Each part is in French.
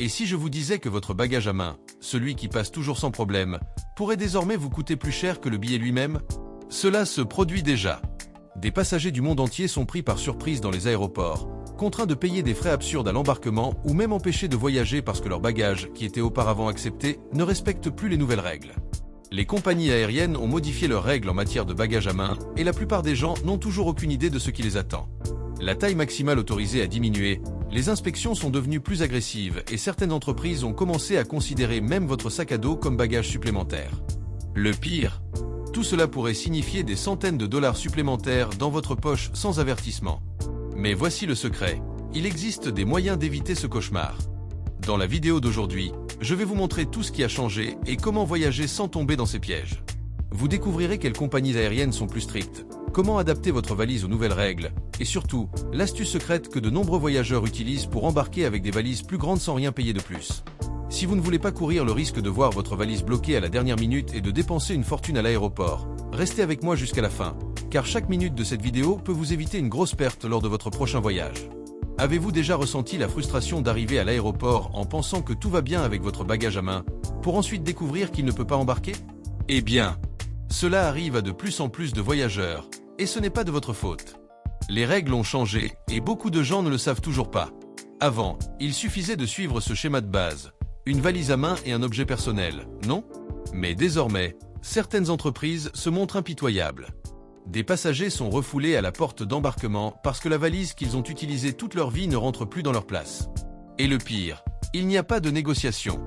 Et si je vous disais que votre bagage à main, celui qui passe toujours sans problème, pourrait désormais vous coûter plus cher que le billet lui-même? Cela se produit déjà. Des passagers du monde entier sont pris par surprise dans les aéroports, contraints de payer des frais absurdes à l'embarquement ou même empêchés de voyager parce que leur bagage, qui était auparavant accepté, ne respecte plus les nouvelles règles. Les compagnies aériennes ont modifié leurs règles en matière de bagages à main et la plupart des gens n'ont toujours aucune idée de ce qui les attend. La taille maximale autorisée a diminué, les inspections sont devenues plus agressives et certaines entreprises ont commencé à considérer même votre sac à dos comme bagage supplémentaire. Le pire, tout cela pourrait signifier des centaines de dollars supplémentaires dans votre poche sans avertissement. Mais voici le secret, il existe des moyens d'éviter ce cauchemar. Dans la vidéo d'aujourd'hui, je vais vous montrer tout ce qui a changé et comment voyager sans tomber dans ces pièges. Vous découvrirez quelles compagnies aériennes sont plus strictes, comment adapter votre valise aux nouvelles règles, et surtout, l'astuce secrète que de nombreux voyageurs utilisent pour embarquer avec des valises plus grandes sans rien payer de plus. Si vous ne voulez pas courir le risque de voir votre valise bloquée à la dernière minute et de dépenser une fortune à l'aéroport, restez avec moi jusqu'à la fin, car chaque minute de cette vidéo peut vous éviter une grosse perte lors de votre prochain voyage. Avez-vous déjà ressenti la frustration d'arriver à l'aéroport en pensant que tout va bien avec votre bagage à main, pour ensuite découvrir qu'il ne peut pas embarquer? Eh bien, cela arrive à de plus en plus de voyageurs, et ce n'est pas de votre faute. Les règles ont changé, et beaucoup de gens ne le savent toujours pas. Avant, il suffisait de suivre ce schéma de base, une valise à main et un objet personnel, non? Mais désormais, certaines entreprises se montrent impitoyables. Des passagers sont refoulés à la porte d'embarquement parce que la valise qu'ils ont utilisée toute leur vie ne rentre plus dans leur place. Et le pire, il n'y a pas de négociation.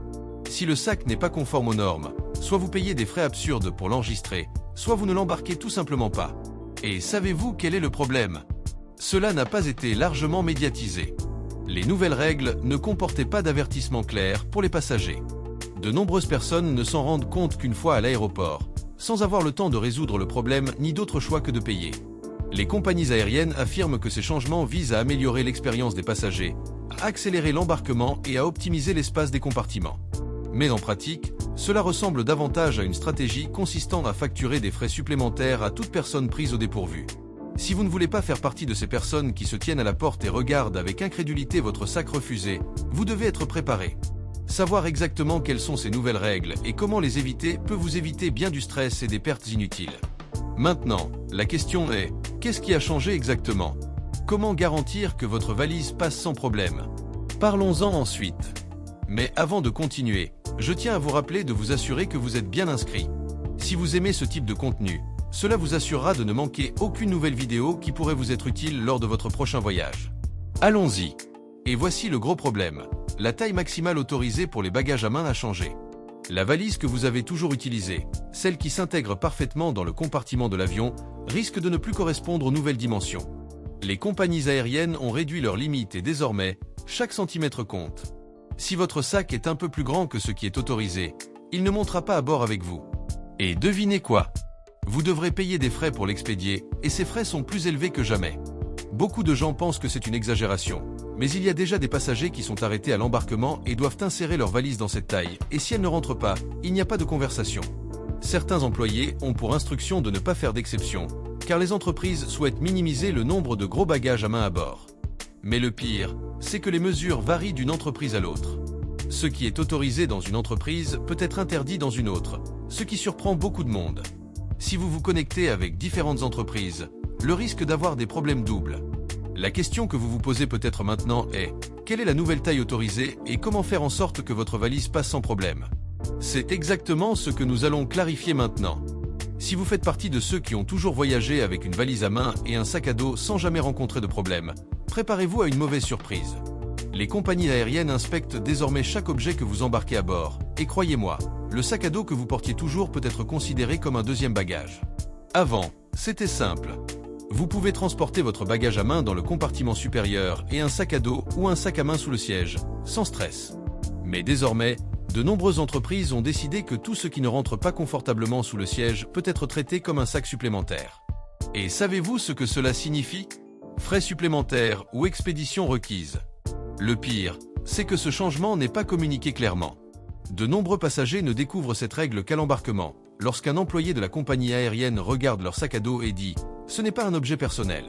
Si le sac n'est pas conforme aux normes, soit vous payez des frais absurdes pour l'enregistrer, soit vous ne l'embarquez tout simplement pas. Et savez-vous quel est le problème? Cela n'a pas été largement médiatisé. Les nouvelles règles ne comportaient pas d'avertissement clair pour les passagers. De nombreuses personnes ne s'en rendent compte qu'une fois à l'aéroport, sans avoir le temps de résoudre le problème ni d'autre choix que de payer. Les compagnies aériennes affirment que ces changements visent à améliorer l'expérience des passagers, à accélérer l'embarquement et à optimiser l'espace des compartiments. Mais en pratique, cela ressemble davantage à une stratégie consistant à facturer des frais supplémentaires à toute personne prise au dépourvu. Si vous ne voulez pas faire partie de ces personnes qui se tiennent à la porte et regardent avec incrédulité votre sac refusé, vous devez être préparé. Savoir exactement quelles sont ces nouvelles règles et comment les éviter peut vous éviter bien du stress et des pertes inutiles. Maintenant, la question est, qu'est-ce qui a changé exactement? Comment garantir que votre valise passe sans problème? Parlons-en ensuite. Mais avant de continuer, je tiens à vous rappeler de vous assurer que vous êtes bien inscrit. Si vous aimez ce type de contenu, cela vous assurera de ne manquer aucune nouvelle vidéo qui pourrait vous être utile lors de votre prochain voyage. Allons-y. Et voici le gros problème. La taille maximale autorisée pour les bagages à main a changé. La valise que vous avez toujours utilisée, celle qui s'intègre parfaitement dans le compartiment de l'avion, risque de ne plus correspondre aux nouvelles dimensions. Les compagnies aériennes ont réduit leurs limites et désormais, chaque centimètre compte. Si votre sac est un peu plus grand que ce qui est autorisé, il ne montera pas à bord avec vous. Et devinez quoi? Vous devrez payer des frais pour l'expédier, et ces frais sont plus élevés que jamais. Beaucoup de gens pensent que c'est une exagération, mais il y a déjà des passagers qui sont arrêtés à l'embarquement et doivent insérer leur valise dans cette taille, et si elle ne rentre pas, il n'y a pas de conversation. Certains employés ont pour instruction de ne pas faire d'exception, car les entreprises souhaitent minimiser le nombre de gros bagages à main à bord. Mais le pire, c'est que les mesures varient d'une entreprise à l'autre. Ce qui est autorisé dans une entreprise peut être interdit dans une autre, ce qui surprend beaucoup de monde. Si vous vous connectez avec différentes entreprises, le risque d'avoir des problèmes double. La question que vous vous posez peut-être maintenant est, quelle est la nouvelle taille autorisée et comment faire en sorte que votre valise passe sans problème? C'est exactement ce que nous allons clarifier maintenant. Si vous faites partie de ceux qui ont toujours voyagé avec une valise à main et un sac à dos sans jamais rencontrer de problème, préparez-vous à une mauvaise surprise. Les compagnies aériennes inspectent désormais chaque objet que vous embarquez à bord, et croyez-moi, le sac à dos que vous portiez toujours peut être considéré comme un deuxième bagage. Avant, c'était simple. Vous pouvez transporter votre bagage à main dans le compartiment supérieur et un sac à dos ou un sac à main sous le siège, sans stress. Mais désormais, de nombreuses entreprises ont décidé que tout ce qui ne rentre pas confortablement sous le siège peut être traité comme un sac supplémentaire. Et savez-vous ce que cela signifie? Frais supplémentaires ou expédition requise. Le pire, c'est que ce changement n'est pas communiqué clairement. De nombreux passagers ne découvrent cette règle qu'à l'embarquement, lorsqu'un employé de la compagnie aérienne regarde leur sac à dos et dit « Ce n'est pas un objet personnel.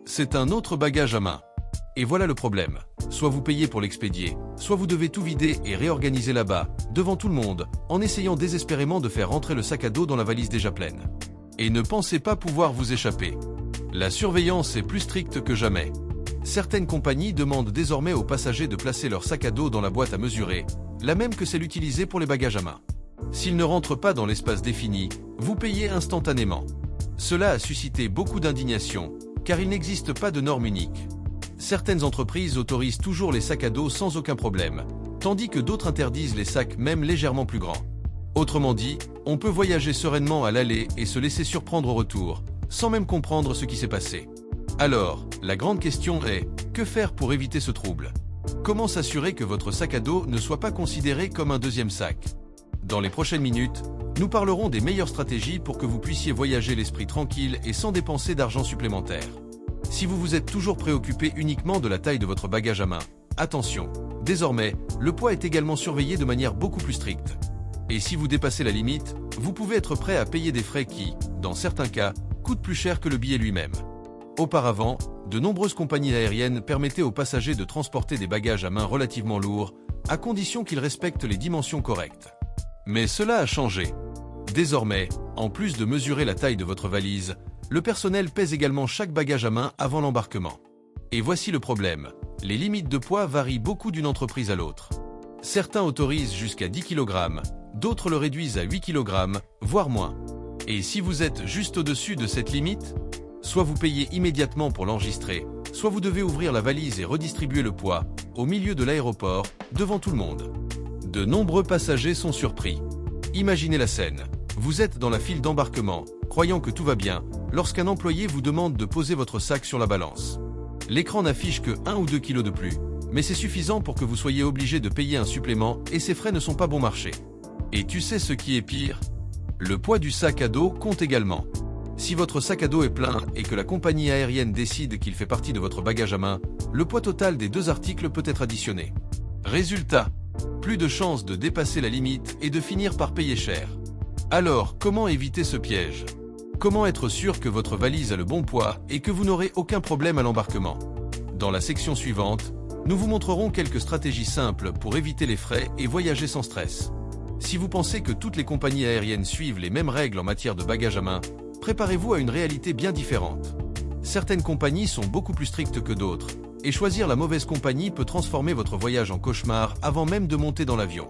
C'est un autre bagage à main ». Et voilà le problème. Soit vous payez pour l'expédier, soit vous devez tout vider et réorganiser là-bas, devant tout le monde, en essayant désespérément de faire rentrer le sac à dos dans la valise déjà pleine. Et ne pensez pas pouvoir vous échapper. La surveillance est plus stricte que jamais. Certaines compagnies demandent désormais aux passagers de placer leur sac à dos dans la boîte à mesurer, la même que celle utilisée pour les bagages à main. S'ils ne rentrent pas dans l'espace défini, vous payez instantanément. Cela a suscité beaucoup d'indignation, car il n'existe pas de norme unique. Certaines entreprises autorisent toujours les sacs à dos sans aucun problème, tandis que d'autres interdisent les sacs même légèrement plus grands. Autrement dit, on peut voyager sereinement à l'aller et se laisser surprendre au retour, sans même comprendre ce qui s'est passé. Alors, la grande question est, que faire pour éviter ce trouble? Comment s'assurer que votre sac à dos ne soit pas considéré comme un deuxième sac? Dans les prochaines minutes, nous parlerons des meilleures stratégies pour que vous puissiez voyager l'esprit tranquille et sans dépenser d'argent supplémentaire. Si vous vous êtes toujours préoccupé uniquement de la taille de votre bagage à main, attention, désormais, le poids est également surveillé de manière beaucoup plus stricte. Et si vous dépassez la limite, vous pouvez être prêt à payer des frais qui, dans certains cas, coûtent plus cher que le billet lui-même. Auparavant, de nombreuses compagnies aériennes permettaient aux passagers de transporter des bagages à main relativement lourds, à condition qu'ils respectent les dimensions correctes. Mais cela a changé. Désormais, en plus de mesurer la taille de votre valise, le personnel pèse également chaque bagage à main avant l'embarquement. Et voici le problème, les limites de poids varient beaucoup d'une entreprise à l'autre. Certains autorisent jusqu'à 10 kg, d'autres le réduisent à 8 kg, voire moins. Et si vous êtes juste au-dessus de cette limite, soit vous payez immédiatement pour l'enregistrer, soit vous devez ouvrir la valise et redistribuer le poids, au milieu de l'aéroport, devant tout le monde. De nombreux passagers sont surpris. Imaginez la scène. Vous êtes dans la file d'embarquement, croyant que tout va bien, lorsqu'un employé vous demande de poser votre sac sur la balance. L'écran n'affiche que 1 ou 2 kilos de plus, mais c'est suffisant pour que vous soyez obligé de payer un supplément et ces frais ne sont pas bon marché. Et tu sais ce qui est pire? Le poids du sac à dos compte également. Si votre sac à dos est plein et que la compagnie aérienne décide qu'il fait partie de votre bagage à main, le poids total des deux articles peut être additionné. Résultat, plus de chances de dépasser la limite et de finir par payer cher. Alors, comment éviter ce piège? Comment être sûr que votre valise a le bon poids et que vous n'aurez aucun problème à l'embarquement? Dans la section suivante, nous vous montrerons quelques stratégies simples pour éviter les frais et voyager sans stress. Si vous pensez que toutes les compagnies aériennes suivent les mêmes règles en matière de bagages à main, préparez-vous à une réalité bien différente. Certaines compagnies sont beaucoup plus strictes que d'autres, et choisir la mauvaise compagnie peut transformer votre voyage en cauchemar avant même de monter dans l'avion.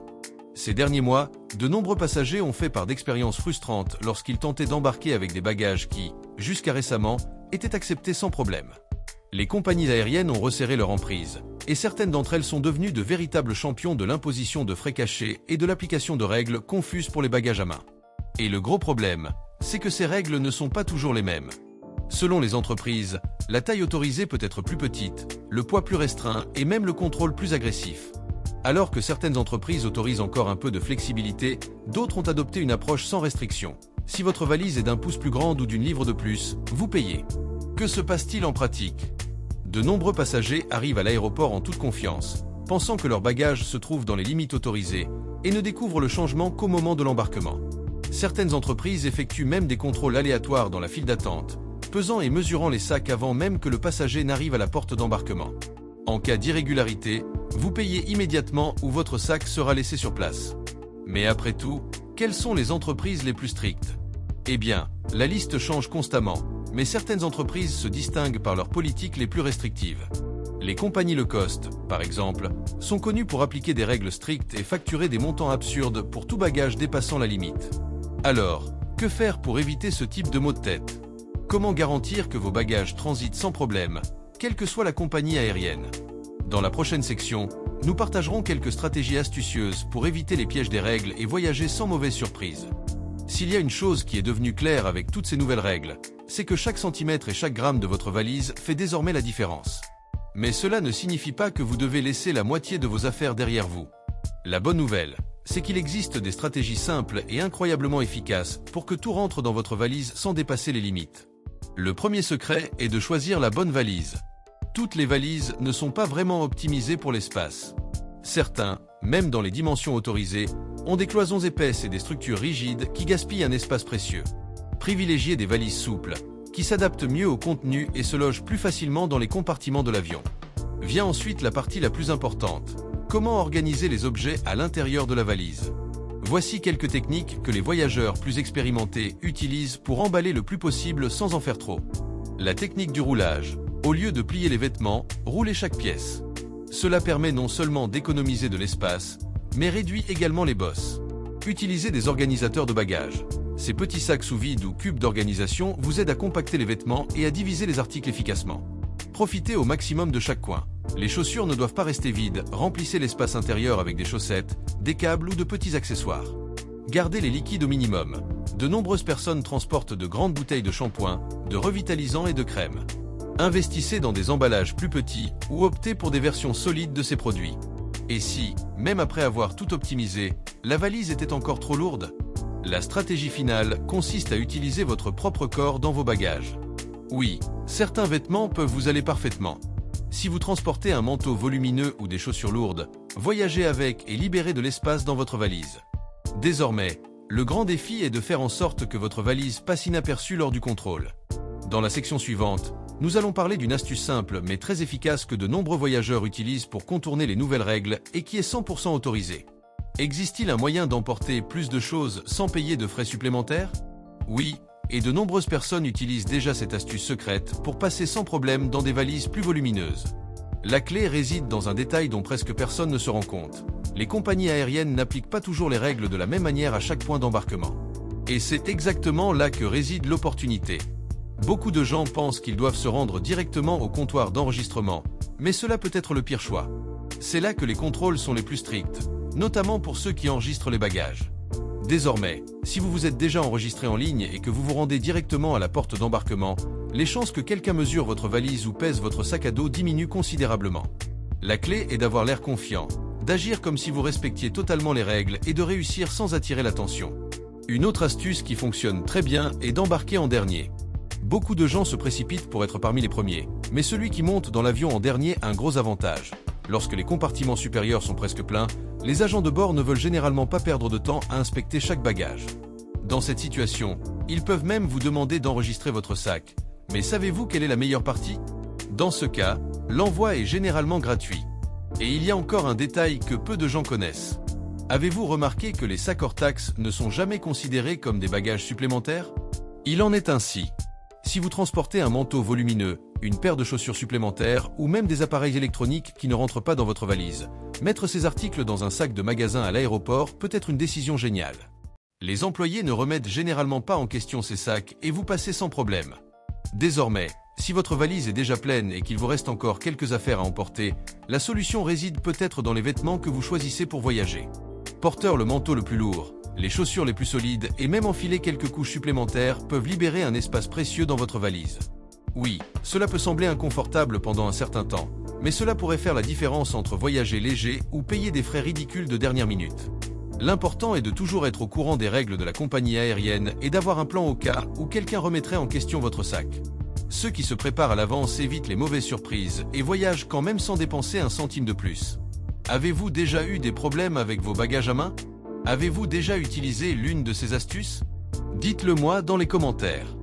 Ces derniers mois, de nombreux passagers ont fait part d'expériences frustrantes lorsqu'ils tentaient d'embarquer avec des bagages qui, jusqu'à récemment, étaient acceptés sans problème. Les compagnies aériennes ont resserré leur emprise, et certaines d'entre elles sont devenues de véritables champions de l'imposition de frais cachés et de l'application de règles confuses pour les bagages à main. Et le gros problème, c'est que ces règles ne sont pas toujours les mêmes. Selon les entreprises, la taille autorisée peut être plus petite, le poids plus restreint et même le contrôle plus agressif. Alors que certaines entreprises autorisent encore un peu de flexibilité, d'autres ont adopté une approche sans restriction. Si votre valise est d'1 pouce plus grande ou d'une livre de plus, vous payez. Que se passe-t-il en pratique? De nombreux passagers arrivent à l'aéroport en toute confiance, pensant que leur bagage se trouve dans les limites autorisées, et ne découvrent le changement qu'au moment de l'embarquement. Certaines entreprises effectuent même des contrôles aléatoires dans la file d'attente, pesant et mesurant les sacs avant même que le passager n'arrive à la porte d'embarquement. En cas d'irrégularité, vous payez immédiatement ou votre sac sera laissé sur place. Mais après tout, quelles sont les entreprises les plus strictes? Eh bien, la liste change constamment, mais certaines entreprises se distinguent par leurs politiques les plus restrictives. Les compagnies low cost, par exemple, sont connues pour appliquer des règles strictes et facturer des montants absurdes pour tout bagage dépassant la limite. Alors, que faire pour éviter ce type de maux de tête? Comment garantir que vos bagages transitent sans problème, quelle que soit la compagnie aérienne? Dans la prochaine section, nous partagerons quelques stratégies astucieuses pour éviter les pièges des règles et voyager sans mauvaise surprise. S'il y a une chose qui est devenue claire avec toutes ces nouvelles règles, c'est que chaque centimètre et chaque gramme de votre valise fait désormais la différence. Mais cela ne signifie pas que vous devez laisser la moitié de vos affaires derrière vous. La bonne nouvelle, c'est qu'il existe des stratégies simples et incroyablement efficaces pour que tout rentre dans votre valise sans dépasser les limites. Le premier secret est de choisir la bonne valise. Toutes les valises ne sont pas vraiment optimisées pour l'espace. Certains, même dans les dimensions autorisées, ont des cloisons épaisses et des structures rigides qui gaspillent un espace précieux. Privilégiez des valises souples, qui s'adaptent mieux au contenu et se logent plus facilement dans les compartiments de l'avion. Vient ensuite la partie la plus importante. Comment organiser les objets à l'intérieur de la valise? Voici quelques techniques que les voyageurs plus expérimentés utilisent pour emballer le plus possible sans en faire trop. La technique du roulage. Au lieu de plier les vêtements, roulez chaque pièce. Cela permet non seulement d'économiser de l'espace, mais réduit également les bosses. Utilisez des organisateurs de bagages. Ces petits sacs sous vide ou cubes d'organisation vous aident à compacter les vêtements et à diviser les articles efficacement. Profitez au maximum de chaque coin. Les chaussures ne doivent pas rester vides, remplissez l'espace intérieur avec des chaussettes, des câbles ou de petits accessoires. Gardez les liquides au minimum. De nombreuses personnes transportent de grandes bouteilles de shampoing, de revitalisants et de crème. Investissez dans des emballages plus petits ou optez pour des versions solides de ces produits. Et si, même après avoir tout optimisé, la valise était encore trop lourde? La stratégie finale consiste à utiliser votre propre corps dans vos bagages. Oui, certains vêtements peuvent vous aller parfaitement. Si vous transportez un manteau volumineux ou des chaussures lourdes, voyagez avec et libérez de l'espace dans votre valise. Désormais, le grand défi est de faire en sorte que votre valise passe inaperçue lors du contrôle. Dans la section suivante, nous allons parler d'une astuce simple mais très efficace que de nombreux voyageurs utilisent pour contourner les nouvelles règles et qui est 100% autorisée. Existe-t-il un moyen d'emporter plus de choses sans payer de frais supplémentaires? Oui, et de nombreuses personnes utilisent déjà cette astuce secrète pour passer sans problème dans des valises plus volumineuses. La clé réside dans un détail dont presque personne ne se rend compte. Les compagnies aériennes n'appliquent pas toujours les règles de la même manière à chaque point d'embarquement. Et c'est exactement là que réside l'opportunité. Beaucoup de gens pensent qu'ils doivent se rendre directement au comptoir d'enregistrement, mais cela peut être le pire choix. C'est là que les contrôles sont les plus stricts, notamment pour ceux qui enregistrent les bagages. Désormais, si vous vous êtes déjà enregistré en ligne et que vous vous rendez directement à la porte d'embarquement, les chances que quelqu'un mesure votre valise ou pèse votre sac à dos diminuent considérablement. La clé est d'avoir l'air confiant, d'agir comme si vous respectiez totalement les règles et de réussir sans attirer l'attention. Une autre astuce qui fonctionne très bien est d'embarquer en dernier. Beaucoup de gens se précipitent pour être parmi les premiers, mais celui qui monte dans l'avion en dernier a un gros avantage. Lorsque les compartiments supérieurs sont presque pleins, les agents de bord ne veulent généralement pas perdre de temps à inspecter chaque bagage. Dans cette situation, ils peuvent même vous demander d'enregistrer votre sac. Mais savez-vous quelle est la meilleure partie? Dans ce cas, l'envoi est généralement gratuit. Et il y a encore un détail que peu de gens connaissent. Avez-vous remarqué que les sacs hors taxe ne sont jamais considérés comme des bagages supplémentaires? Il en est ainsi. Si vous transportez un manteau volumineux, une paire de chaussures supplémentaires ou même des appareils électroniques qui ne rentrent pas dans votre valise, mettre ces articles dans un sac de magasin à l'aéroport peut être une décision géniale. Les employés ne remettent généralement pas en question ces sacs et vous passez sans problème. Désormais, si votre valise est déjà pleine et qu'il vous reste encore quelques affaires à emporter, la solution réside peut-être dans les vêtements que vous choisissez pour voyager. Porteur le manteau le plus lourd, les chaussures les plus solides et même enfiler quelques couches supplémentaires peuvent libérer un espace précieux dans votre valise. Oui, cela peut sembler inconfortable pendant un certain temps, mais cela pourrait faire la différence entre voyager léger ou payer des frais ridicules de dernière minute. L'important est de toujours être au courant des règles de la compagnie aérienne et d'avoir un plan au cas où quelqu'un remettrait en question votre sac. Ceux qui se préparent à l'avance évitent les mauvaises surprises et voyagent quand même sans dépenser un centime de plus. Avez-vous déjà eu des problèmes avec vos bagages à main? Avez-vous déjà utilisé l'une de ces astuces? Dites-le moi dans les commentaires.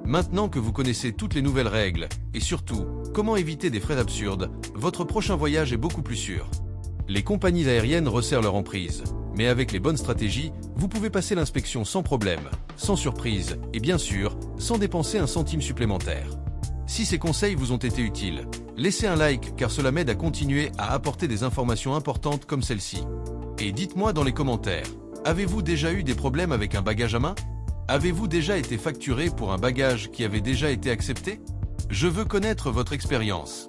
Maintenant que vous connaissez toutes les nouvelles règles, et surtout, comment éviter des frais absurdes, votre prochain voyage est beaucoup plus sûr. Les compagnies aériennes resserrent leur emprise, mais avec les bonnes stratégies, vous pouvez passer l'inspection sans problème, sans surprise, et bien sûr, sans dépenser un centime supplémentaire. Si ces conseils vous ont été utiles, laissez un like car cela m'aide à continuer à apporter des informations importantes comme celle-ci. Et dites-moi dans les commentaires, avez-vous déjà eu des problèmes avec un bagage à main? Avez-vous déjà été facturé pour un bagage qui avait déjà été accepté? Je veux connaître votre expérience.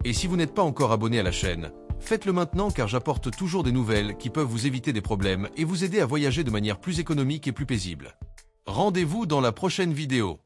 Et si vous n'êtes pas encore abonné à la chaîne, faites-le maintenant car j'apporte toujours des nouvelles qui peuvent vous éviter des problèmes et vous aider à voyager de manière plus économique et plus paisible. Rendez-vous dans la prochaine vidéo.